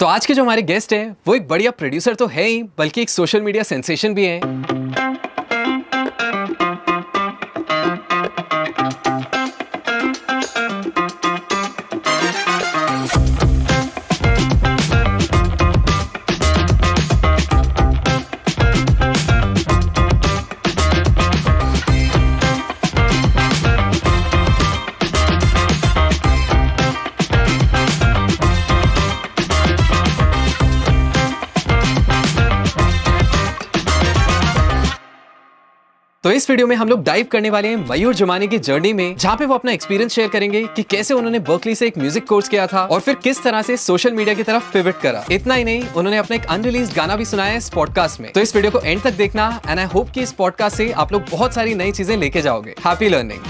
तो आज के जो हमारे गेस्ट हैं वो एक बढ़िया प्रोड्यूसर तो है ही बल्कि एक सोशल मीडिया सेंसेशन भी है। तो इस वीडियो में हम लोग डाइव करने वाले हैं मयूर जमानी की जर्नी में, जहाँ पे वो अपना एक्सपीरियंस शेयर करेंगे कि कैसे उन्होंने बर्कली से एक म्यूजिक कोर्स किया था और फिर किस तरह से सोशल मीडिया की तरफ पिवट करा। इतना ही नहीं, उन्होंने अपना एक अनरिलीज्ड गाना भी सुनाया है इस पॉडकास्ट में। तो इस वीडियो को एंड तक देखना एंड आई होप कि इस पॉडकास्ट से आप लोग बहुत सारी नई चीजें लेके जाओगे। Happy learning.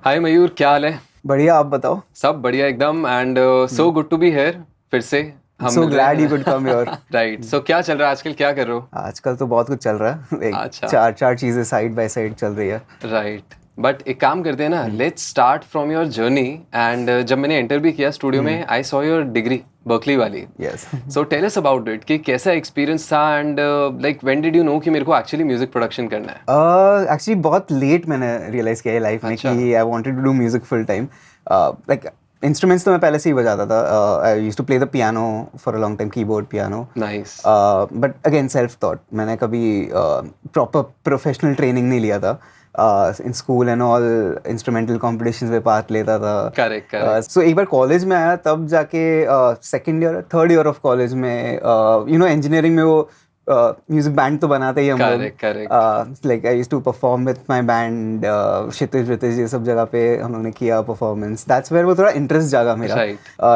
हाय मयूर, क्या हाल है? बढ़िया, आप बताओ। सब बढ़िया एकदम and so good to be here फिर से। So glad you could come here. Right. So क्या चल रहा है आजकल, क्या कर रहे हो? आजकल तो बहुत कुछ चल रहा है। अच्छा। चार चीजें साइड बाय साइड चल रही है। राइट, बट एक काम करते हैं ना, let's start from your journey. And जब मैंने एंटर भी किया स्टूडियो में, I saw your degree Berkeley वाली। Yes. So tell us about it कि कैसा एक्सपीरियंस था and like when did you know कि मेरे को एक्चुअली म्यूजिक प्रोडक्शन करना है? एक्चुअली बहुत लेट मैंने रियलाइज किया है लाइफ में कि I wanted to do music full time. Like instruments तो मैं पहले से ही बजाता था। I used to play the piano for a long time, keyboard piano. Nice. But again self taught, मैंने कभी प्रॉपर प्रोफेशनल ट्रेनिंग नहीं लिया था। In school and all instrumental competitions में पार्ट लेता था। Correct correct. सो एक बार कॉलेज में आया, तब जाके second year third year of college में इंजीनियरिंग में वो म्यूजिक बैंड तो बनाते ही हम लोग। Like I used to perform with my band, Kshitij वितिज ये सब जगह पे हम लोगों ने किया परफॉर्मेंस। दैट्स वेयर वो थोड़ा इंटरेस्ट जागा मेरा।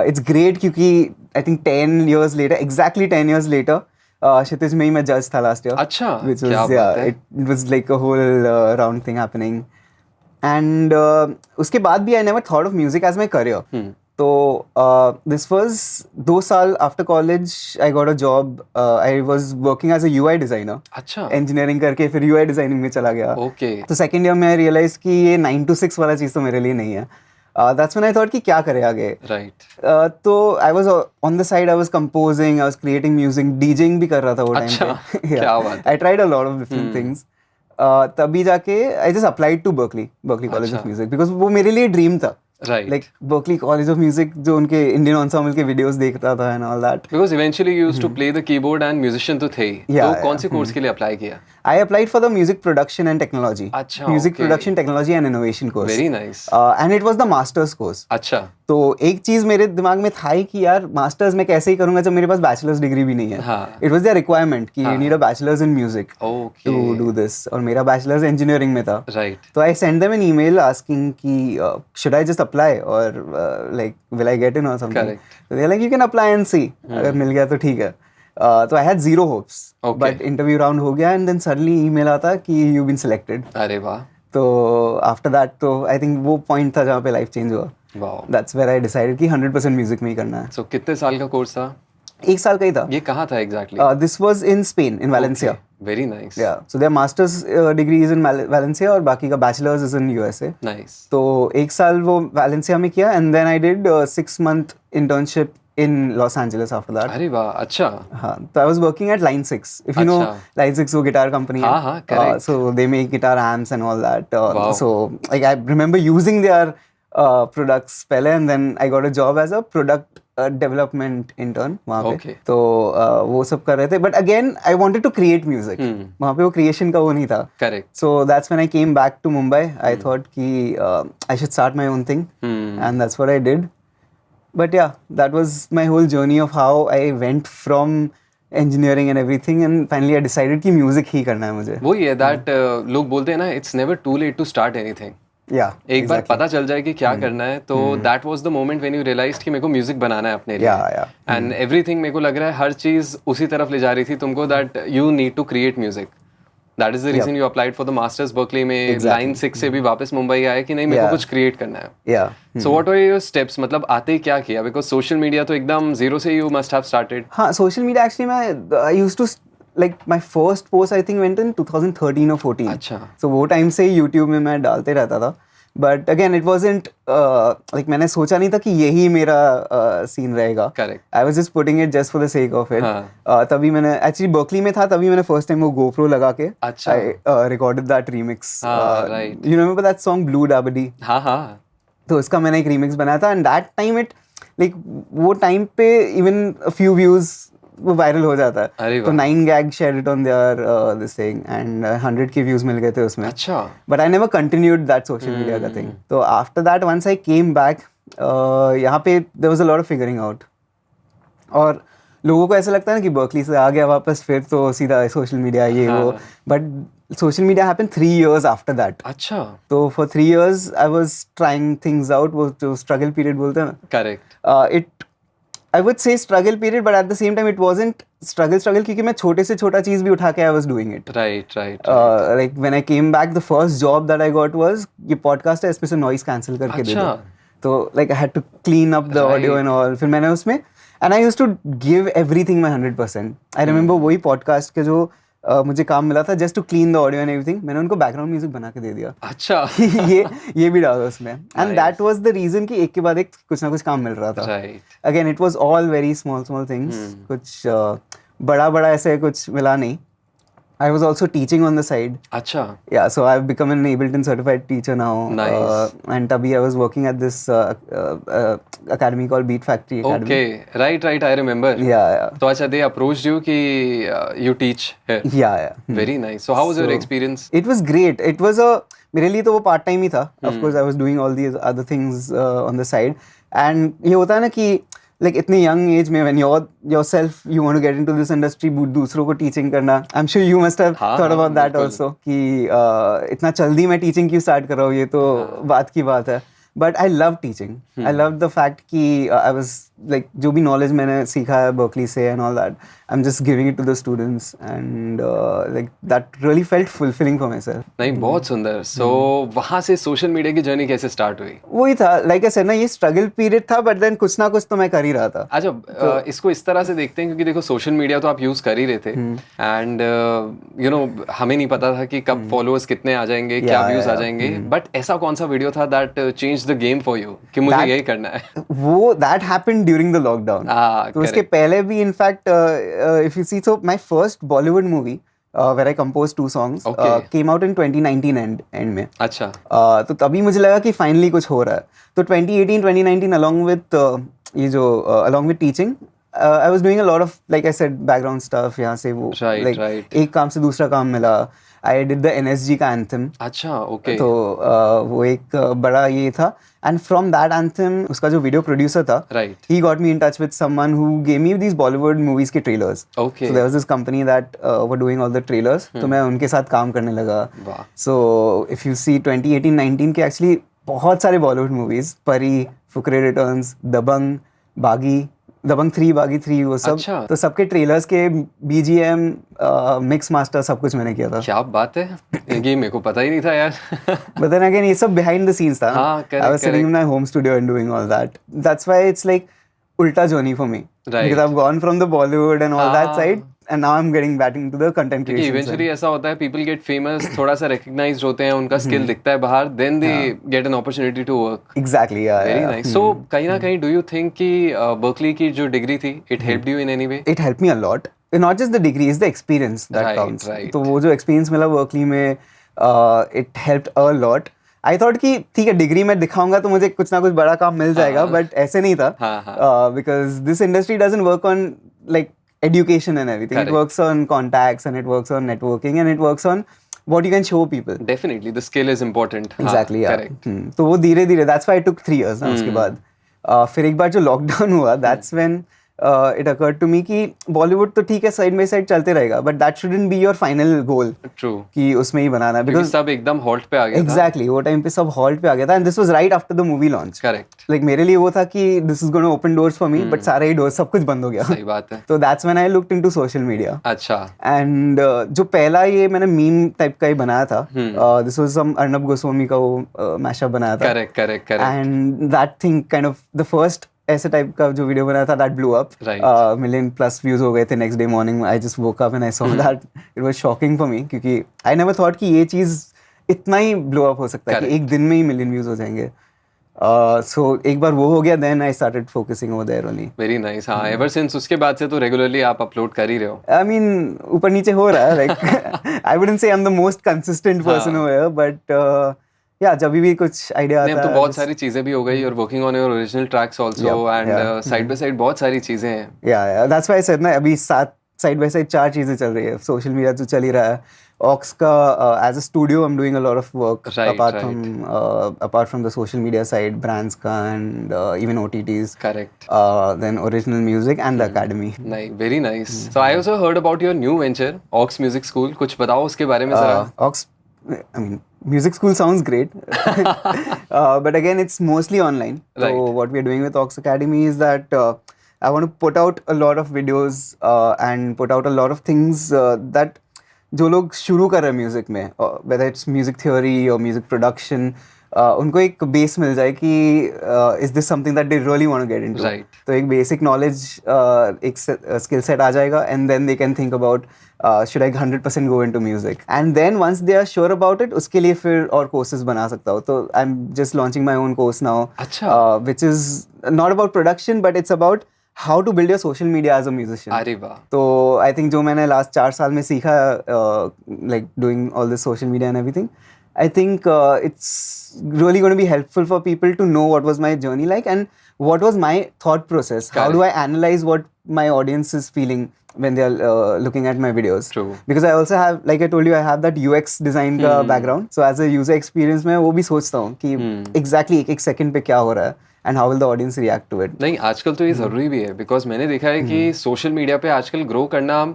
इट्स ग्रेट क्योंकि I think 10 years later, exactly 10 years later, क्षितिज में ही मैं जज था लास्ट ईयर। अच्छा, क्या बात है। It was like a whole round thing happening. And उसके बाद भी I never thought of music as my career. तो this was 2 साल after college I got a job. I was working as a UI designer. अच्छा। Engineering करके फिर UI designing में चला गया। ओके। तो सेकंड ईयर में आई रियलाइज कि ये 9 to 6 वाला चीज़ तो मेरे लिए नहीं है। दैट्स व्हेन आई थॉट कि क्या करे आगे। राइट। तो I was on the side, I was composing, I was creating music, DJing भी कर रहा था वो टाइम पे। अच्छा, क्या बात है। I tried a lot of different things. तभी जाके I just applied to Berklee college of music, because वो मेरे लिए ड्रीम था। Right. Like Berklee College of Music, जो उनके इंडियन ensemble के वीडियोस देखता था and all that. Because eventually you used to play the keyboard and musician तो थे ही। Yeah, तो कौन से कोर्स के लिए अप्लाई किया? I applied for the music production and technology. अच्छा, Music okay. production technology and innovation course. Very nice. And it was the master's course. अच्छा। तो एक चीज मेरे दिमाग में था ही कि यार मास्टर्स में कैसे ही करूंगा जब मेरे पास बैचलर्स डिग्री भी नहीं है। हाँ। इट वाज द रिक्वायरमेंट कि you need a bachelors in music to do this, और मेरा बैचलर्स इंजीनियरिंग में था। राइट। तो I send them an email asking कि शुड आई जस्ट अप्लाई और like will I get in और something. तो they are like you can apply and see, अगर मिल गया तो ठीक है। तो I had zero hopes, but interview round हो गया एंड देन सडनली ईमेल आता कि यू बीन सिलेक्टेड। अरे वाह। तो आफ्टर दैट तो आई थिंक वो पॉइंट था जहाँ पे लाइफ चेंज हुआ। Wow. That's where I decided कि 100% म्यूजिक में ही करना है। So कितने साल का कोर्स था? 1 साल का ही था। ये कहाँ था exactly? This was in Spain, in Valencia. Okay. Very nice. Yeah. So their master's degree is in Valencia और बाकी का bachelor's is in USA. Nice. तो 1 साल वो Valencia में किया and then I did 6-month internship in Los Angeles after that. अरे वाह, अच्छा। हाँ, तो I was working at Line 6. If you know Line 6 वो guitar company है। हाँ, correct. So they make guitar amps and all that. Wow. So like I remember using their products पहले and then I got a job as a product development intern वहाँ पे। Okay. तो वो सब कर रहे थे, but again I wanted to create music. वहाँ पे वो creation का वो नहीं था। Correct. So that's when I came back to Mumbai. I thought कि I should start my own thing, and that's what I did. But yeah, that was my whole journey of how I went from engineering and everything, and finally I decided कि music ही करना है मुझे। वो ये that लोग बोलते हैं ना, it's never too late to start anything. एक बार पता चल जाए कि क्या करना है, तो that was the moment when you realized कि मेरे को म्यूजिक बनाना है अपने लिए। एंड एवरीथिंग मेरे को लग रहा है हर चीज उसी तरफ ले जा रही थी तुमको, that you need to create music. That is the reason you applied for the masters Berklee में। लाइन 6 से भी वापस मुंबई आए कि नहीं मेरे को कुछ क्रिएट करना है। So what were your steps, मतलब आते ही क्या किया? बिकॉज सोशल मीडिया तो एकदम जीरो से यू मस्ट हैव स्टार्टेड। हाँ, सोशल मीडिया एक्चुअली मैं I used to like my first post I think went in 2013 or 14. अच्छा। So वो टाइम से ही YouTube में मैं डालते रहता था। But again it wasn't like मैंने सोचा नहीं था कि यही मेरा सीन रहेगा. Correct. I was just putting it just for the sake of it. तभी मैंने एक्चुअली बर्कली में था, तभी मैंने फर्स्ट टाइम वो GoPro लगा के I recorded that remix. Right. You remember that song blue Dabri? हाँ हाँ. तो उसका मैंने एक रीमिक्स बनाया था. And that time it like वो टाइम पे इवन अ फ्यू व्यूज वो वायरल हो जाता है. तो 9 gag shared it on their this thing and 100 के views मिल गए थे उसमें. अच्छा. But I never continued that social media का thing. तो after that once I came back यहाँ पे there was a lot of figuring out. और लोगों को ऐसा लगता है ना कि बर्कली से आ गया वापस फिर तो सीधा सोशल मीडिया ये वो. But social media happened 3 years after that. अच्छा. तो for 3 years I was trying things out. वो जो स्ट्रगल पीरियड बोलते हैं ना. Correct. It I would say struggle period, but at the same time it wasn't struggle क्योंकि मैं छोटे से छोटा चीज भी उठा के I was doing it. Right. Like when I came back, the first job that I got was ये podcast है, इसमें से noise cancel करके दे दो. तो like I had to clean up the audio and all. फिर मैंने उसमें and I used to give everything my 100%. I remember वही podcast के जो मुझे काम मिला था just to clean the audio and everything, मैंने उनको background music बना के दे दिया. अच्छा. ये भी डाला उसमें. And that was the reason कि एक के बाद एक कुछ ना कुछ काम मिल रहा था. Right. Again, it was all very small things. कुछ बड़ा ऐसे कुछ मिला नहीं. I was also teaching on the side. अच्छा. Yeah, so I've become an Ableton certified teacher now. Nice. And तभी I was working at this academy called Beat Factory Academy. Okay, right. I remember. Yeah. तो अच्छा, they approached you कि you teach here. Yeah. Very nice. So how was your experience? It was great. It was मेरे लिए तो वो part time ही था. Of course, I was doing all these other things on the side. And ये होता है ना कि like इतने young age में when yourself you want to get into this industry, दूसरों को teaching करना. I'm sure you must have thought about that also कि इतना जल्दी मैं teaching क्यों start कर रहा हूँ, ये तो बात की बात है. But I love teaching. I love the fact कि I was like जो भी knowledge मैंने सीखा है Berkeley से and all that, I'm just giving it to the students and like that really felt fulfilling for myself. नहीं, बहुत सुंदर. So वहाँ से सोशल मीडिया की जर्नी कैसे स्टार्ट हुई? वही था, like I said ना, ये स्ट्रगल पीरियड था, बट देन कुछ ना कुछ तो मैं कर ही रहा था. अच्छा, इसको इस तरह से देखते हैं क्योंकि देखो सोशल मीडिया तो आप यूज कर ही रहे थे एंड यू नो हमें नहीं पता था कि कब फॉलोअर्स कितने आ जाएंगे, क्या व्यूज आ जाएंगे. बट ऐसा कौन सा वीडियो था that change the game for you कि मुझे यही करना है? वो that happened during the lockdown. तो उसके पहले भी in fact if you see, so my first Bollywood movie where I composed 2 songs came out in 2019 end में. अच्छा. तो तभी मुझे लगा कि फाइनली कुछ हो रहा है. तो 2018-2019 along with ये जो along with teaching I was doing a lot of, like I said, background stuff. यहाँ से वो right. एक काम से दूसरा काम मिला. I did the NSG का anthem. अच्छा, okay. तो वो एक बड़ा ये था. And from that anthem, उसका जो video producer था, right, he got me in touch with someone who gave me these Bollywood movies के trailers. Okay. So there was this company that were doing all the trailers. तो मैं उनके साथ काम करने लगा. वाह. So if you see 2018-19 के actually बहुत सारे Bollywood movies, परी, फुकरे रिटर्न्स, दबंग, बागी, दबंग 3, बागी 3, वो सब. अच्छा. तो सबके ट्रेलर्स के BGM, मिक्स मास्टर सब कुछ मैंने किया था. क्या बात है, ये मेरे को पता ही नहीं था यार. But then again, ये सब behind the scenes था. correct, I was sitting in my home studio and doing all that. That's why it's like ulta journey for me. Right. Because I've gone from the Bollywood and all that side, and now I'm getting back into the content creation. Eventually ऐसा होता है, people get famous, थोड़ा सा recognized होते हैं, उनका skill दिखता है बाहर, then they get an opportunity to work. Exactly, yeah. Very nice. So कहीं ना कहीं do you think कि Berkeley की जो degree थी, it helped you in any way? It helped me a lot. Not just the degree, it's the experience that counts. Right. तो वो जो experience मिला Berkeley में, it helped a lot. I thought कि ठीक है, डिग्री में दिखाऊंगा तो मुझे कुछ ना कुछ बड़ा काम मिल जाएगा, बट ऐसे नहीं था. Because this industry doesn't work on like education and everything. Correct. It works on contacts and it works on networking and it works on what you can show people. Definitely, the skill is important. Exactly, yeah. Correct. तो वो धीरे धीरे, that's why it took 3 years ना उसके बाद. फिर एक बार जो लॉकडाउन हुआ, that's when it occurred to me कि बॉलीवुड तो ठीक है, साइड बाय साइड चलते रहेगा, but that shouldn't be your final goal. True. कि उसमें ही बनाना, बिकॉज़ सब एकदम हॉल्ट पे आ गया था. एग्जैक्टली, वो टाइम पे सब हॉल्ट पे आ गया था, and this was right after the movie launch. Correct. Like मेरे लिए वो था कि this is gonna open doors for me, but सारे ही डोर्स सब कुछ बंद हो गया. सही बात है. तो that's when I looked into social media. अच्छा. एंड जो पहला ये मैंने मीम टाइप का ही बनाया था, this was some Arnab Goswami का वो मैशअप बनाया था. Correct. And that thing kind of the first ऐसे टाइप का जो वीडियो बनाया था, that blew up. million+ views हो गए थे. Next day morning I just woke up and I saw that. It was shocking for me, क्योंकि I never thought कि ये चीज इतना ही ब्लो अप हो सकता है कि एक दिन में ही मिलियन व्यूज हो जाएंगे. So एक बार वो हो गया, then I started focusing over there only. Very nice. हाँ, ever since उसके बाद से तो regularly आप upload कर ही रहे हो. I mean ऊपर नीचे हो रहा है, like I wouldn't say I'm the most consistent person over here, but yeah, जब भी कुछ idea आता है. नहीं, अब तो बहुत सारी चीजें भी हो गई. You're working on your original tracks also, and side by side बहुत सारी चीजें हैं. Yeah, that's why I said ना, अभी साइड बाय साइड 4 चीजें चल रही है. सोशल मीडिया तो चल ही रहा है. Ox का as a studio I'm doing a lot of work apart from the social media side, brands का and even OTTs. Correct. Then original music and the academy. Nice, very nice. So I also heard about your new venture, Ox Music School. कुछ बताओ उसके बारे में जरा. Ox, I mean, music school sounds great, but again it's mostly online. Right. So what we're doing with Ox Academy is that I want to put out a lot of videos and put out a lot of things that जो लोग शुरू कर रहे हैं music में, whether it's music theory or music production, उनको एक base मिल जाए कि is this something that they really want to get into. Right. तो एक basic knowledge, एक skill set आ जाएगा, and then they can think about should I 100% go into music. And then once they are sure about it, उसके लिए फिर और courses बना सकता हूँ. तो I'm just launching my own course now, which is not about production, but it's about how to build your social media as a musician. अरे वाह. तो I think जो मैंने last 4 साल में सीखा, like doing all this social media and everything, I think it's really going to be helpful for people to know what was my journey like and what was my thought process. How do I analyze what my audience is feeling when they are looking at my videos. True. Because I also have, like I told you, I have that UX design का background. So as a user experience मैं वो भी सोचता हूँ कि exactly एक second पे क्या हो रहा है and how will the audience react to it. नहीं, आजकल तो ये ज़रूरी भी है because मैंने देखा है कि सोशल मीडिया पे आजकल ग्रो करना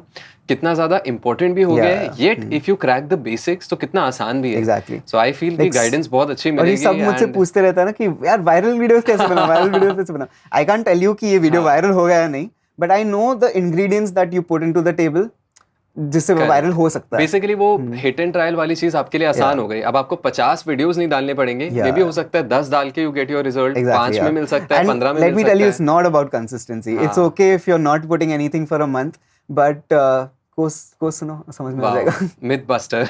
कितना ज़्यादा इम्पोर्टेंट भी हो गया है, yet if you crack the basics तो कितना आसान भी है. Exactly. So I feel कि गाइडेंस बहुत अच्छी मिलेगी. और ये सब मुझसे पूछते रहता है ना कि यार वायरल वीडियोस कैसे बना, वायरल वीडियोस कैसे बना. I can't tell you कि ये वीडियो वायरल हो गया या नहीं, but I know the ingredients that you put into the table जिससे वो वायरल हो सकता है. बेसिकली वो हिट एंड ट्रायल वाली चीज आपके लिए आसान हो गई. अब आपको 50 वीडियोस नहीं डालने पड़ेंगे. मे भी हो सकता है 10 डाल के यू गेट योर रिजल्ट. 5 में मिल सकता है, 15 में मिल सकता है. Let me tell you, it's not about consistency. It's okay if you're not putting anything for a month, but को सुनो समझ में आ जाएगा. Mythbuster.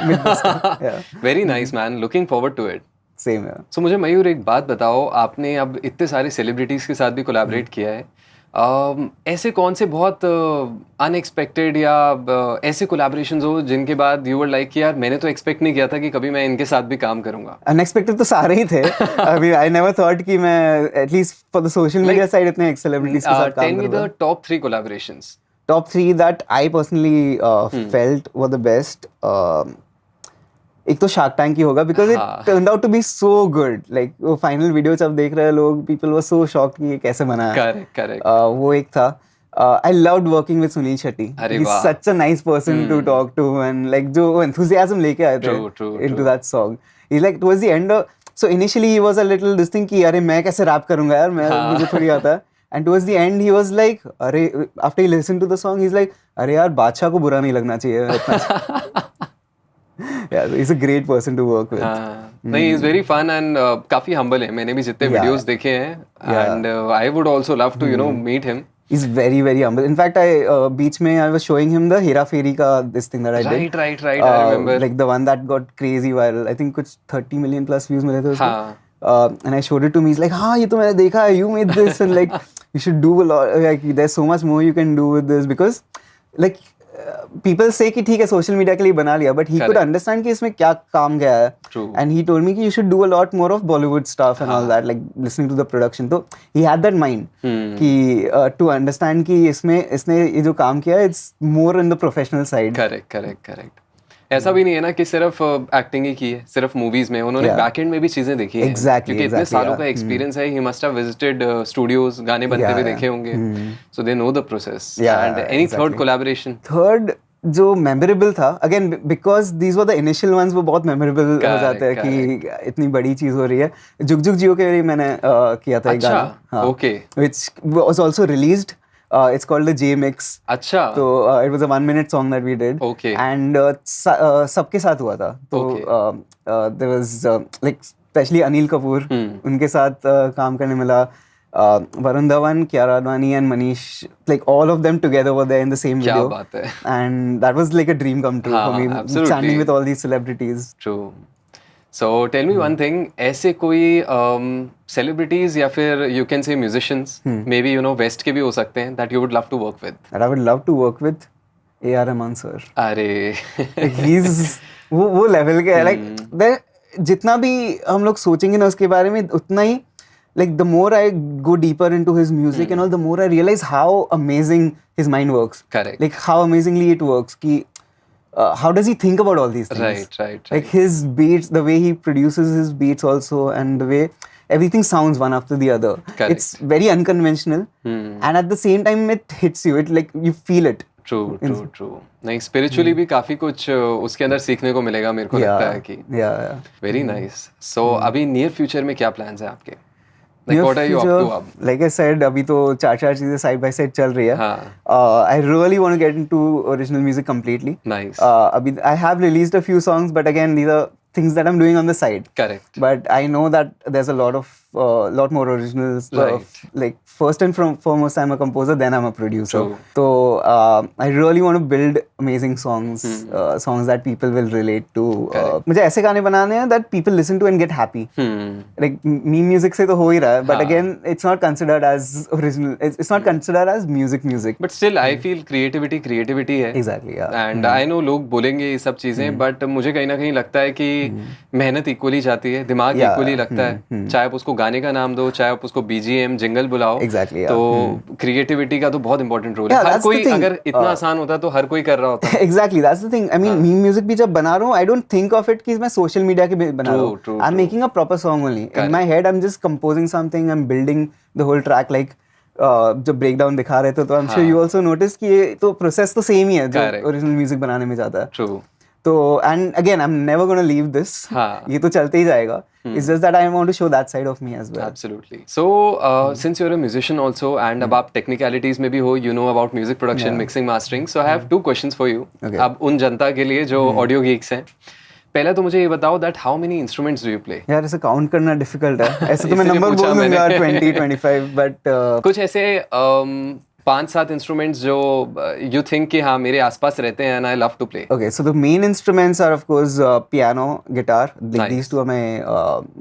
Very nice man. Looking forward to it. Same है. So मुझे मयूर एक बात बताओ, आपने अब इतने सारे सेलिब्रिटीज के साथ भी कोलैबोरेट किया है. ऐसे कौन से बहुत अनएक्सपेक्टेड या ऐसे कोलैबोरेशंस हो जिनके बाद यू वर लाइक कि यार मैंने तो एक्सपेक्ट नहीं किया था कि कभी मैं इनके साथ भी काम करूंगा. अनएक्सपेक्टेड तो सारे ही थे. अभी आई नेवर थॉट कि मैं at least for the social media side इतने सेलिब्रिटीज के साथ काम करूंगा. Tell me the top 3 collaborations. Top 3 that I personally felt were the best. एक तो शार्क टैंक ही होगा because it turned out to be so good. Like वो final video जब देख रहे हैं लोग, people were so shocked कि ये कैसे बना है. Correct. वो एक था. I loved working with Sunil Shetty. He's such a nice person to talk to and like जो enthusiasm लेके आए थे into that song. He's like towards the end. So initially he was a little this thing कि अरे मैं कैसे rap करूँगा यार, मुझे थोड़ी आता है. And towards the end he was like, अरे after he listened to the song he's like, अरे यार बादशाह को बुरा नहीं लगना चाहिए. Yeah, he's a great person to work with. नहीं, he's very fun and काफी humble है. मैंने भी जितने videos देखे हैं and I would also love to meet him. He's very very humble. In fact, बीच में I was showing him the Hera फेरी का this thing that I did. Right. I remember. Like the one that got crazy viral. I think कुछ 30 million plus views मिले थे उसको. And I showed it to him. He's like, हाँ ये तो मैंने देखा है. You made this and like you should do a lot. Like there's so much more you can do with this because like people say कि ठीक है social media के लिए बना लिया, but he could understand कि इसमें क्या काम गया है. True. And he told me कि you should do a lot more of Bollywood stuff and all that, like listening to the production. तो he had that mind कि to understand कि इसने ये जो काम किया it's more in the professional side. Correct. ऐसा भी नहीं है ना कि सिर्फ एक्टिंग ही की है, सिर्फ मूवीज में. उन्होंने बैक एंड में भी चीजें देखी हैं. क्योंकि इतने सालों का एक्सपीरियंस है. He must have visited studios, गाने बनते हुए देखे होंगे. So they know the process. And any third collaboration? Third जो मेमोरेबल था, again because these were the initial ones, वो बहुत मेमोरेबल हो जाते हैं कि इतनी बड़ी चीज हो रही है. जुग जुग जियो के लिए मैंने किया था एक गाना. Okay. Which was also released. It's called the J Mix. अच्छा. So it was a 1-minute song that we did. Okay. And सबके साथ हुआ था. तो there was like especially Anil Kapoor. उनके साथ काम करने मिला. Varun Dhawan, Kiara Advani and Manish, like all of them together were there in the same video. क्या बात है. And that was like a dream come true for me. Absolutely. Standing with all these celebrities. True. So tell me one thing, ऐसे कोई celebrities या फिर you can say musicians, maybe you know West के भी हो सकते हैं, that you would love to work with? That I would love to work with A.R. Rahman sir. अरे like he's वो level के है, like जितना भी हम लोग सोचेंगे ना उसके बारे में उतना ही, like the more I go deeper into his music and all, the more I realize how amazing his mind works. Correct. Like how amazingly it works. कि how does he think about all these things? Right. Like his beats, the way he produces his beats also, and the way everything sounds one after the other. Correct. It's very unconventional, and at the same time it hits you. It like you feel it. True. नहीं, spiritually भी काफी कुछ उसके अंदर सीखने को मिलेगा, मेरे को लगता है कि. Very nice. So अभी near future में क्या plans है आपके? Like what are you up to अब? Like I said, अभी तो चार चीजें side by side चल रही है. हाँ. I really want to get into original music completely. Nice. अभी I have released a few songs, but again these are things that I'm doing on the side. Correct. But I know that there's a lot more originals. Right. Like first and foremost, I'm a composer, then I'm a producer. True. So I really want to build amazing songs, songs that people will relate to. मुझे ऐसे गाने बनाने हैं that people listen to and get happy. Like meme music से तो हो ही रहा है, but again it's not considered as original. It's not considered as music. But still I feel creativity है. Exactly. Yeah. And I know लोग बोलेंगे ये सब चीजें, but मुझे कहीं ना कहीं लगता है कि मेहनत इक्वली जाती है, दिमाग इक्वली लगता है, चाहे आप उसको गाने का नाम दो, चाहे आप उसको BGM जिंगल बुलाओ. Exactly. तो क्रिएटिविटी का तो बहुत इंपॉर्टेंट रोल है. हर कोई अगर इतना आसान होता तो हर कोई कर रहा होता. Exactly, that's the thing. I mean, meme music भी जब बना रहा हूँ, I don't think of it कि मैं social media के बना रहा हूँ. I'm making a proper song only. In my head, I'm just composing something. I'm building the whole track like. जब breakdown दिखा रहे थे तो I'm sure you also noticed कि ये तो process तो same ही है जो original music बनाने में जाता है. True. तो and again I'm never gonna leave this. ये तो चलते ही जाएगा. It's just that I want to show that side of me as well. Absolutely. So since you're a musician also and अब आप technicalities में भी हो, you know about music production, mixing, mastering. So I have two questions for you. Okay. अब उन जनता के लिए जो audio geeks हैं, पहले तो मुझे ये बताओ that how many instruments do you play? यार ऐसे काउंट करना डिफिकल्ट है. ऐसे तो मैं नंबर बोल दूंगा 20-25 बट कुछ ऐसे 5-7 इंस्ट्रूमेंट्स जो you think कि हाँ मेरे आसपास रहते हैं and I love to play. Okay, so the main instruments are of course piano, guitar. Like these two are my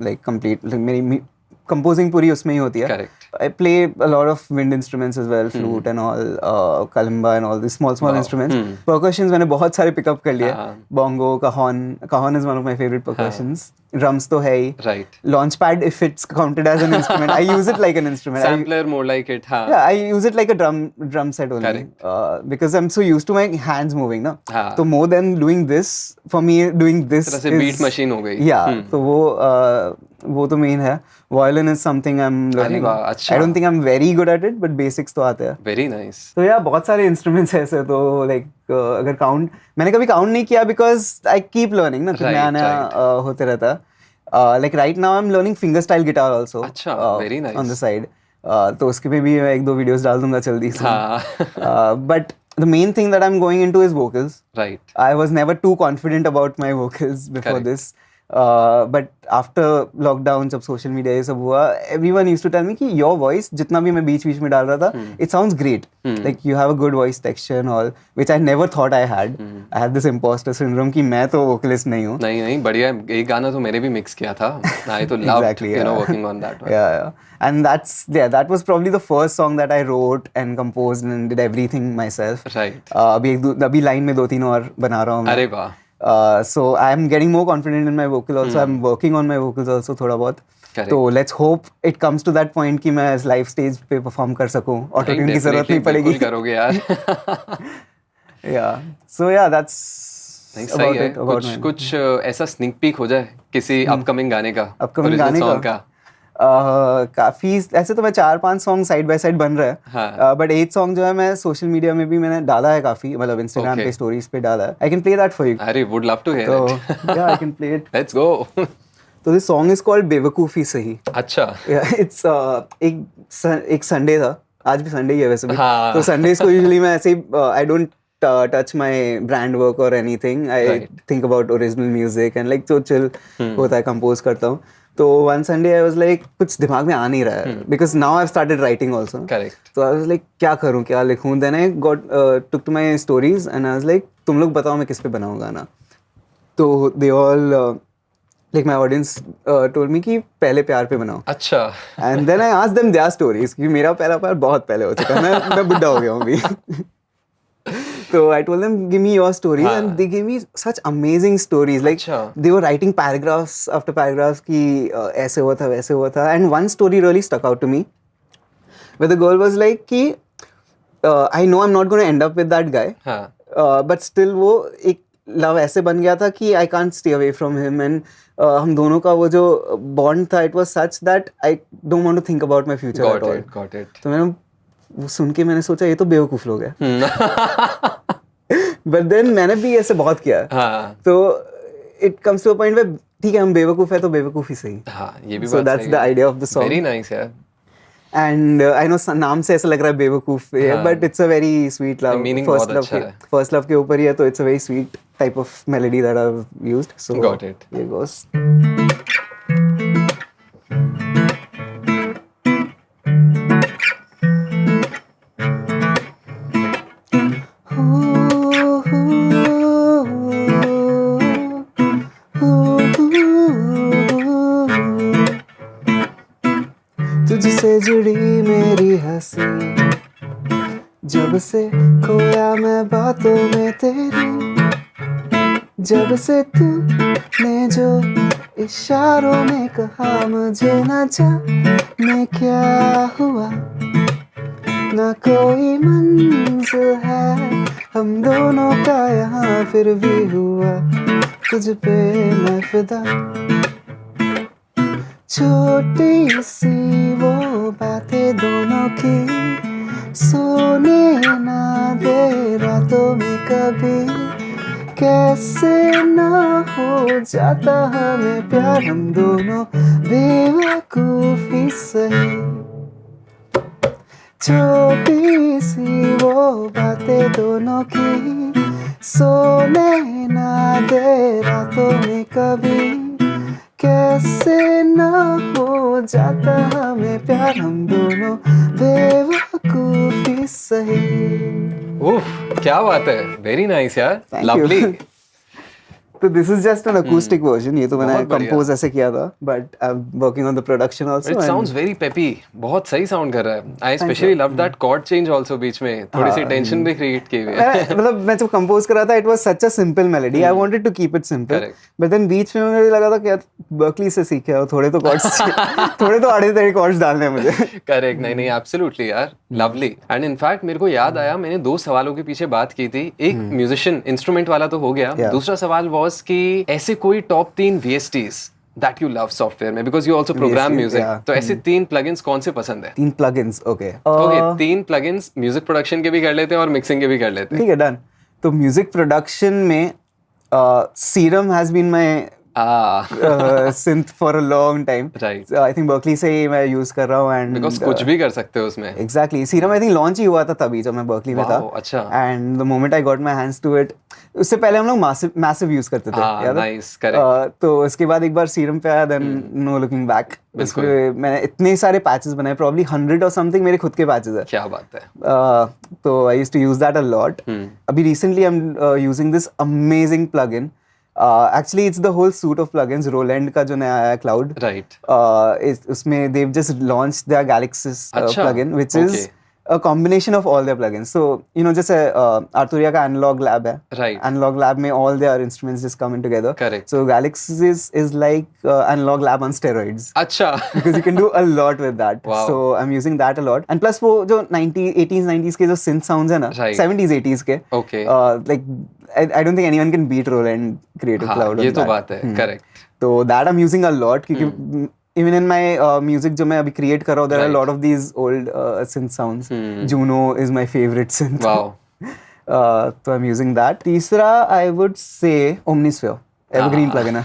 like complete. Like मेरी composing पूरी उसमें ही होती है. Correct. I play a lot of wind instruments as well, flute and all, kalimba and all these small instruments. Percussions मैंने बहुत सारे pick up कर लिए. Bongo, cajon is one of my favorite percussions. Drums तो है ही. Right. Launchpad, if it's counted as an instrument, I use it like an instrument. Sampler more like it. हाँ. Yeah, I use it like a drum set only. Correct. Because I'm so used to my hands moving, ना. So more than doing this, for me doing this तरह से beat machine हो गई. Yeah, तो वो तो main है. Violin is something I'm learning. अच्छा. I don't think I'm very good at it, but basics तो आते हैं. Very nice. तो यार बहुत सारे instruments हैं ऐसे तो like अगर count मैंने कभी count नहीं किया because I keep learning ना, कुछ नया होते रहता है. Like right now I'm learning fingerstyle guitar also. अच्छा, very nice. On the side. तो उसके पे भी मैं 1-2 videos डाल दूंगा जल्दी से. But the main thing that I'm going into is vocals. Right. I was never too confident about my vocals before this. But after lockdown जब social media ये सब हुआ, everyone used to tell me कि your voice जितना भी मैं बीच में डाल रहा था, it sounds great. Like you have a good voice texture and all, which I never thought I had. I had this imposter syndrome कि मैं तो vocalist नहीं हूँ. नहीं बढ़िया, एक गाना तो मैंने भी mix किया था. I तो loved exactly, you know working on that one. Yeah. And that was probably the first song that I wrote and composed and did everything myself. Right. अभी line में 2-3 और बना रहा हूँ मैं. अरे वाह. So I'm getting more confident in my vocal also. I'm working on my vocals also थोड़ा बहुत. तो let's hope it comes to that point कि मैं live stage पे perform कर सकूँ. Auto-tune की जरूरत नहीं पड़ेगी. बिल्कुल करोगे यार. Yeah. So yeah, that's about it. कुछ ऐसा sneak peek हो जाए किसी upcoming गाने का. Upcoming गाने का. काफी ऐसे तो मैं 4-5 सॉन्ग साइड बाय साइड बन रहा है, बट 8 सॉन्ग जो है मैं सोशल मीडिया में भी मैंने डाला है काफी, मतलब इंस्टाग्राम पे स्टोरीज पे डाला है. I can play that for you. अरे would love to hear it. या I can play it. Let's go. तो दिस सॉन्ग इज कॉल्ड बेवकूफी सही. अच्छा. इट्स एक संडे था, आज भी संडे ही है वैसे भी. तो संडेज को यूजुअली मैं ऐसे I don't touch my brand work or anything. I think about original music and like so chill होता है, compose करता हूँ. तो one Sunday I was like कुछ दिमाग में आ नहीं रहा है because now I've started writing also. Correct. So I was like क्या करूँ, क्या लिखूँ. Then I took to my stories and I was like तुम लोग बताओ मैं किस पे बनाऊँ गाना. तो they all like my audience told me कि पहले प्यार पे बनाओ. अच्छा. And then I asked them their stories कि मेरा पहला प्यार बहुत पहले हो चुका है, मैं बुड्ढा हो गया हूँ अभी. So I told them, give me your stories, and they gave me such amazing stories. Like they were writing paragraphs after paragraphs कि ऐसे हुआ था वैसे हुआ था. And one story really stuck out to me, where the girl was like कि I know I'm not going to end up with that guy, but still वो एक लव ऐसे बन गया था कि I can't stay away from him, and हम दोनों का वो जो bond था, it was such that I don't want to think about my future at all. Got it. तो मैंने वो सुन के मैंने सोचा ये तो बेवकूफ लोग हैं. बट देन मैंने भी ऐसे बहुत किया है. तो it comes to a point where ठीक है हम बेवकूफ है तो बेवकूफ ही सही. ये भी so that's the idea of the song. Very nice यार. एंड आई नो नाम से ऐसा लग रहा है बेवकूफ है, but it's a very sweet love. First love के ऊपर ही है, तो it's a very sweet type of melody that I have used. So got it. Here goes. तुझसे जुड़ी मेरी हंसी, जब से खोया मैं बातों में तेरी, जब से तूने जो इशारों में कहा मुझे न जाने क्या हुआ. न कोई मंज़िल है हम दोनों का यहाँ, फिर भी हुआ तुझ पे मैं फिदा. छोटी सी वो बातें दोनों की, सोने ना दे रातों में कभी. कैसे ना हो जाता हमें प्यार, हम दोनों बेवकूफी सही. छोटी सी वो बातें दोनों की, सोने ना दे रातों में कभी. कैसे ना हो जाता हमें प्यार, हम दोनों बेवकूफी सही. उफ, क्या बात है. वेरी नाइस यार. लवली. तो this is just an acoustic version. ये तो मैंने कंपोज ऐसे किया था, but I am working on the production also. It sounds very peppy. बहुत सही साउंड कर रहा है. I specially love that chord change also. बीच में थोड़ी सी टेंशन भी क्रिएट की हुई है. मतलब मैं जब कंपोज कर रहा था, it was such a simple melody. I wanted to keep it simple, but then बीच में मुझे लगा था कि यार बर्कली से सीखे हो, थोड़े तो कॉर्ड्स थोड़े तो आड़े तेरे कॉर्ड्स डालने हैं मुझे. करेक्ट. नहीं एब्सोल्युटली यार. लवली. एंड इनफैक्ट मेरे को याद आया, मैंने 2 सवालों के पीछे बात की थी. एक म्यूजिशियन इंस्ट्रूमेंट वाला तो हो गया. दूसरा सवाल वाज कि ऐसे कोई top 3 VSTs that you love software में, because you also program music. तो ऐसे 3 plugins कौन से पसंद है? 3 plugins. Okay 3 plugins music production के भी कर लेते हैं और मिक्सिंग के भी कर लेते हैं. ठीक है, डन. तो म्यूजिक प्रोडक्शन में Serum has been my synth for a long time. Right. So I think Berkeley से ही मैं यूज कर रहा हूँ. and because कुछ भी कर सकते हो उसमें. Exactly. Serum I think launch ही हुआ था तभी जब मैं Berkeley में था. अच्छा. And the moment I got my hands to it, उससे पहले हम लोग massive यूज करते थे. Nice. Correct. तो उसके बाद एक बार Serum पे आया, then no looking back. उसमें मैंने इतने सारे पैचेस बनाए, probably 100 or something मेरे खुद के पैचेस है. क्या बात है. तो I used to use that a lot. अभी recently I'm using this amazing plugin. Actually it's the whole suite of plugins. Roland का जो नया आया है Cloud. Right. उसमें they've just launched their Galaxis plugin, which is a combination of all their plugins. So you know जैसे Arturia का Analog Lab है. Right. Analog Lab में all their instruments just come in together. Correct. So Galaxis is like Analog Lab on steroids. अच्छा. Because you can do a lot with that. Wow. So I'm using that a lot. And plus वो जो 80s 90s के जो synth sounds है ना, right. 70s 80s के. Okay. Like I don't think anyone can beat Roland Creative Cloud. ये तो बात है. Correct. तो that I'm using a lot क्योंकि even in my music जो मैं अभी create कर रहा हूँ, there are a lot of these old synth sounds. Juno is my favorite synth. Wow. तो I'm using that. तीसरा I would say Omnisphere. Evergreen plugin है.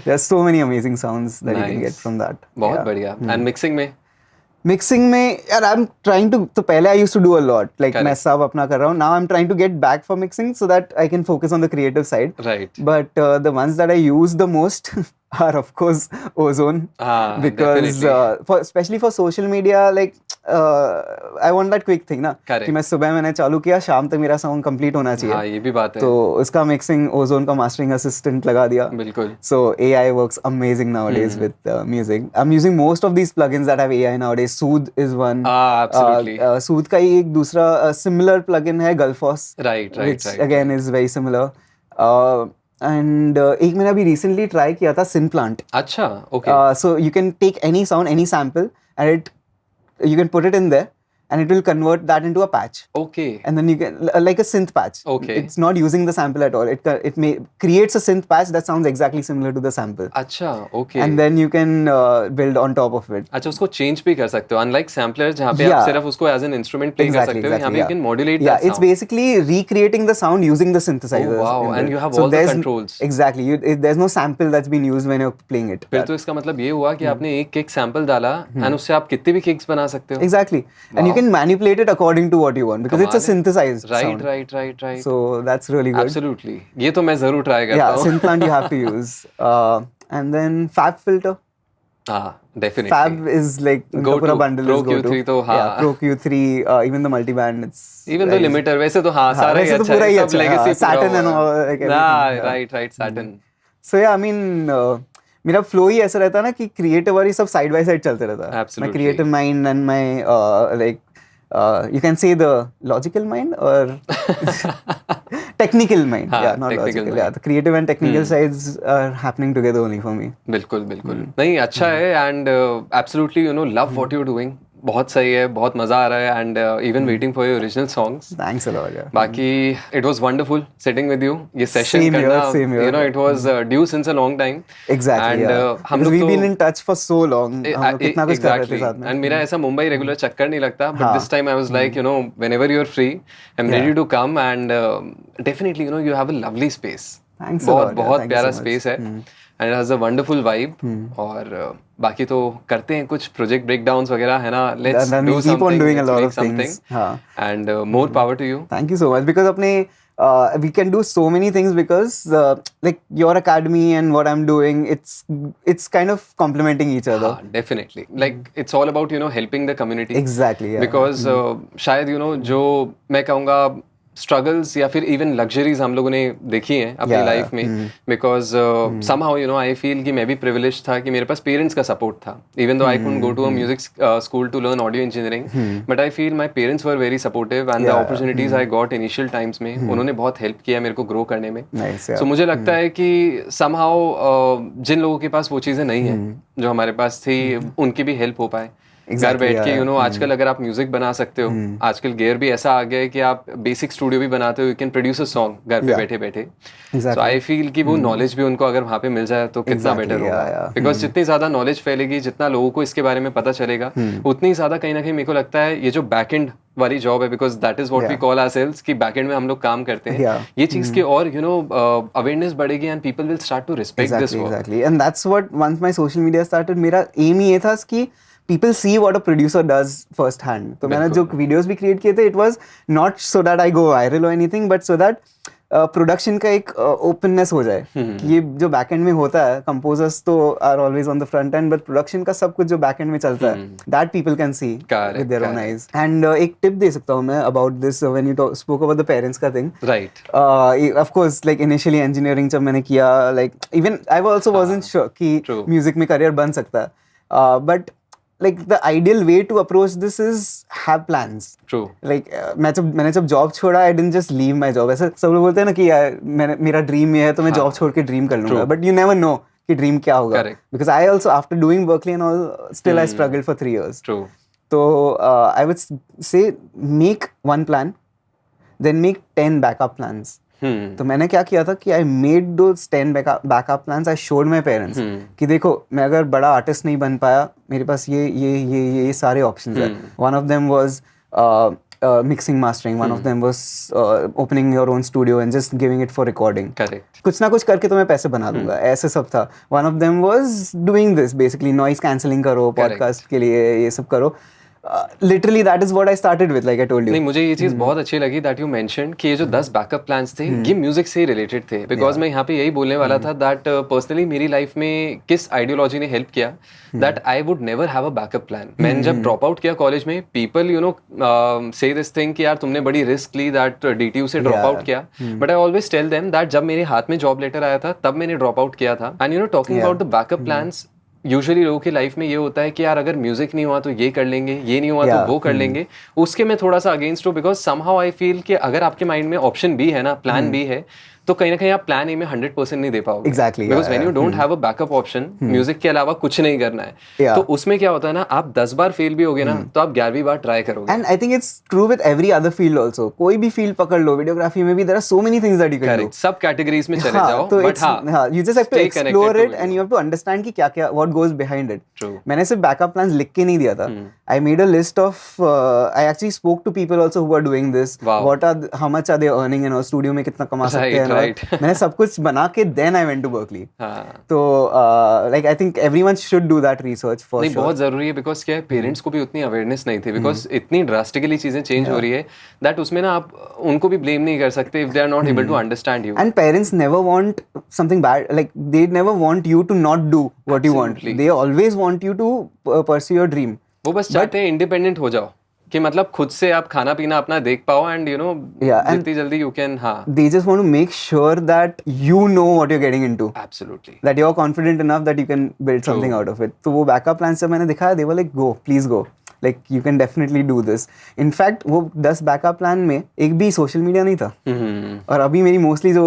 There are so many amazing sounds that you can get from that. बहुत बढ़िया. And mixing में? Mixing में यार I'm trying to, तो पहले I used to do a lot, like मैं सब अपना कर रहा हूँ. Now I'm trying to get back for mixing so that I can focus on the creative side. Right. But the ones that I use the most are of course Ozone. Because especially for social media, like I want that quick thing ना कि मैं सुबह मैंने चालू किया, शाम तक मेरा साउंड कंप्लीट होना चाहिए. हाँ, ये भी बात है. तो उसका मिक्सिंग ओजोन का मास्टरिंग असिस्टेंट लगा दिया. बिल्कुल. So AI works amazing nowadays with music. I'm using most of these plugins that have AI nowadays. Soothe is one. Absolutely. Soothe का ही एक दूसरा similar plugin है Gulfos. Right. Which again is very similar. And एक मैंने अभी recently try किया था Synplant. अच्छा, okay. So you can take any sound, any sample, and you can put it in there, and it will convert that into a patch. Okay. And then you can like a synth patch. Okay. It's not using the sample at all. It creates a synth patch that sounds exactly similar to the sample. अच्छा, okay. And then you can build on top of it. अच्छा, उसको change भी कर सकते हो. Unlike sampler जहाँ पे आप सिर्फ उसको as an instrument play कर सकते हो, यहाँ पे you can modulate that sound. It's basically recreating the sound using the synthesizers. Oh wow! And you have all the controls. Exactly. There's no sample that's been used when you're playing it. फिर तो इसका मतलब ये हुआ कि आपने एक kick sample डाला, and उससे आप कितने भी kicks बना सकते हो. Exactly. And you can manipulate it according to what you want because it's a synthesized sound. Right. So that's really good. Absolutely. ये तो मैं जरूर try करता हूँ. Yeah, Synplant you have to use. And then Fab filter. Definitely. Fab is like go पूरा bundle Pro is go Q3 तो हाँ. Yeah, Pro Q3, even the multiband, it's even the limiter वैसे तो हाँ सारा ही अच्छा है. सब legacy Saturn and all like everything. Right, Saturn. So yeah, I mean मेरा फ्लो ही ऐसा रहता है ना कि क्रिएटिव और ये सब साइड बाय साइड चलते रहता है. My creative mind and my like you can say the logical mind or technical mind. Yeah, not logical. Yeah, the creative and technical sides are happening together only for me. बिल्कुल. नहीं अच्छा है and absolutely love what you're doing. बहुत सही है, बहुत मजा आ रहा है and even waiting for your original songs. Thanks a lot. Yeah. बाकी it was wonderful sitting with you. ये session करना, same here. It was due since a long time. Exactly. And हम लोग we've been in touch for so long. हम लोग कितना कुछ कर रहे थे साथ में. And मेरा ऐसा मुंबई रेगुलर चक्कर नहीं लगता, but this time I was like whenever you're free, I'm ready to come and definitely you have a lovely space. Thanks a lot. बहुत प्यारा space है. And it has a wonderful vibe. और बाकी तो करते हैं कुछ project breakdowns वगैरह है ना. Let's do something. Keep on doing a lot of things. And more power to you. Thank you so much because अपने we can do so many things because like your academy and what I'm doing, it's kind of complementing each other. Definitely. Like it's all about helping the community. Exactly. Yeah. Because शायद जो मैं कहूँगा struggles या फिर even luxuries हम लोगों ने देखी हैं अपनी लाइफ में because somehow I feel कि मैं भी privileged था कि मेरे पास parents का support था even though I couldn't go to a music school to learn audio engineering but I feel my parents were very supportive and the opportunities I got initial times में उन्होंने बहुत help किया मेरे को grow करने में. So मुझे लगता है कि somehow जिन लोगों के पास वो चीज़ें नहीं हैं जो हमारे पास थी उनकी भी help हो पाए. घर बैठ के आजकल अगर आप म्यूजिक बना सकते हो, आजकल गेयर भी ऐसा आ गया है कि आप बेसिक स्टूडियो भी बनाते हो, you can produce a song घर पे बैठे बैठे. सो आई फील कि वो नॉलेज भी उनको अगर वहाँ पे मिल जाए तो कितना बेटर होगा. बिकॉज जितनी ज्यादा नॉलेज फैलेगी, जितना लोगों को इसके बारे में पता चलेगा, उतनी ज्यादा कहीं ना कहीं मेरे को लगता है ये जो बैक एंड वाली जॉब है, because that is what we call ourselves कि बैक एंड में हम लोग काम करते हैं, ये चीज की और अवेयरनेस बढ़ेगी and people will start to respect this work. Exactly. And that's what once my social media started, मेरा एम ही ये था कि people see what a producer does first hand. तो मैंने जो videos भी create किए थे, it was not so that I go viral or anything, but so that production का एक openness हो जाए कि ये जो back end में होता है, composers तो are always on the front end, but production का सब कुछ जो back end में चलता है, that people can see with their own eyes. And एक tip दे सकता हूँ मैं about this when you spoke about the parents का thing. Right. Of course, like initially engineering जब मैंने किया, like even I also wasn't sure कि music में career बन सकता है, but like the ideal way to approach this is have plans. True. Like मैंने जब जॉब छोड़ा, I didn't just leave my job. ऐसा सब लोग बोलते हैं ना कि मेरा ड्रीम ये है तो मैं जॉब छोड़ के ड्रीम कर लूंगा, but you never know कि ड्रीम क्या होगा. Correct. Because I also after doing Berklee and all, still I struggled for 3 years. True. So I would say make one plan, then make 10 backup plans. तो मैंने क्या किया था कि I made those 10 backup plans. I showed my parents कि देखो मैं अगर बड़ा आर्टिस्ट नहीं बन पाया, मेरे पास ये सारे ऑप्शंस हैं. One of them was mixing mastering. One of them was opening your own studio and just giving it for recording. Correct. कुछ ना कुछ करके तो मैं पैसे बना दूंगा, ऐसे सब था. One of them was doing this basically noise cancelling करो, podcast के लिए ये सब करो. Literally that is what I started with, like I told you. नहीं, मुझे ये चीज़ बहुत अच्छी लगी that you mentioned कि ये जो 10 बैकअप प्लान्स थे ये म्यूजिक से रिलेटेड थे, बिकॉज मैं यहाँ पे यही बोलने वाला था दैट पर्सनली मेरी लाइफ में किस आइडियोलॉजी ने हेल्प किया that I would never have a backup plan. मैंने जब ड्रॉप आउट किया कॉलेज में, people you know say this thing कि यार तुमने बड़ी रिस्क ली दैट DTU से ड्रॉप आउट किया, but I always tell them that जब मेरे हाथ में जॉब लेटर आया था तब मैंने ड्रॉप आउट किया था. And you know talking about the backup plans, usually लोगों की लाइफ में ये होता है कि यार अगर म्यूजिक नहीं हुआ तो ये कर लेंगे, ये नहीं हुआ तो वो कर लेंगे. उसके मैं थोड़ा सा अगेंस्ट हूँ, बिकॉज समहाउ आई फील कि अगर आपके माइंड में ऑप्शन बी है ना, प्लान बी है, तो कहीं ना कहीं आप प्लान ए में 100% नहीं दे पाओगे. Exactly, because when you don't have a backup option, music के अलावा कुछ नहीं करना है, तो उसमें क्या होता है ना, आप 10 बार फेल भी होगे ना तो आप 11वीं बार ट्राई करोगे. And I think it's true with every other field also. कोई भी फील्ड पकड़ लो, वीडियोग्राफी में भी there are so many things that you can do. सब कैटेगरीज में चले जाओ, बट हां you just have to explore it and you have to understand कि क्या-क्या व्हाट गोस बिहाइंड इट. मैंने सिर्फ बैकअप प्लान्स लिख के नहीं दिया था. I made a list of I actually spoke to people also who are doing this. What are how much are they earning in our studio में कितना कमा सकते हैं. मैंने सब कुछ बना के then I went to Berkeley. तो like I think everyone should do that research for नहीं, sure. बहुत जरूरी है, बिकॉज क्या है, पेरेंट्स को भी उतनी अवेयरनेस नहीं थी, बिकॉज इतनी ड्रास्टिकली चीजें चेंज हो रही है दैट उसमें ना आप उनको भी ब्लेम नहीं कर सकते if they are not able to understand you. And parents never want something bad, like they never want you to not do what you want. They always want you to pursue your dream. वो बस चाहते हैं independent हो जाओ, कि मतलब खुद से आप खाना पीना अपना देख पाओ, एंड यू नो जितनी जल्दी यू कैन. हाँ, they just want to make sure that you know what you're getting into. Absolutely. That you're confident enough that you can build something out of it. तो वो backup plan से मैंने दिखाया, they were like go, please go. Like you can definitely do this. In fact वो 10 backup plan में एक भी social media नहीं था. और अभी मेरी मोस्टली जो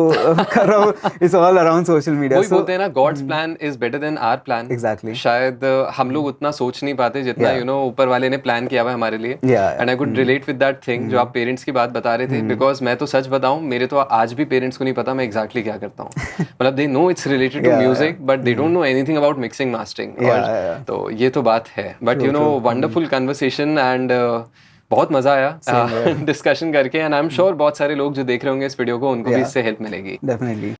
कर रहा हूँ it's all around social media. वही बोलते हैं ना, God's plan is better than our plan. Exactly. शायद हम लोग उतना सोच नहीं पाते जितना यू नो ऊपर वाले ने प्लान किया हुआ है हमारे लिए. And I could relate with that thing जो आप पेरेंट्स की बात बता रहे थे, बिकॉज मैं तो सच बताऊं, मेरे तो आज भी पेरेंट्स को नहीं पता मैं एग्जैक्टली क्या करता हूँ. मतलब they know it's related to music but they don't know anything about mixing mastering. तो ये तो बात है, but you know wonderful conversation and बहुत मजा आया डिस्कशन करके. एंड आई एम श्योर बहुत सारे लोग जो देख रहे होंगे इस वीडियो को, उनको भी इससे हेल्प मिलेगी. डेफिनेटली.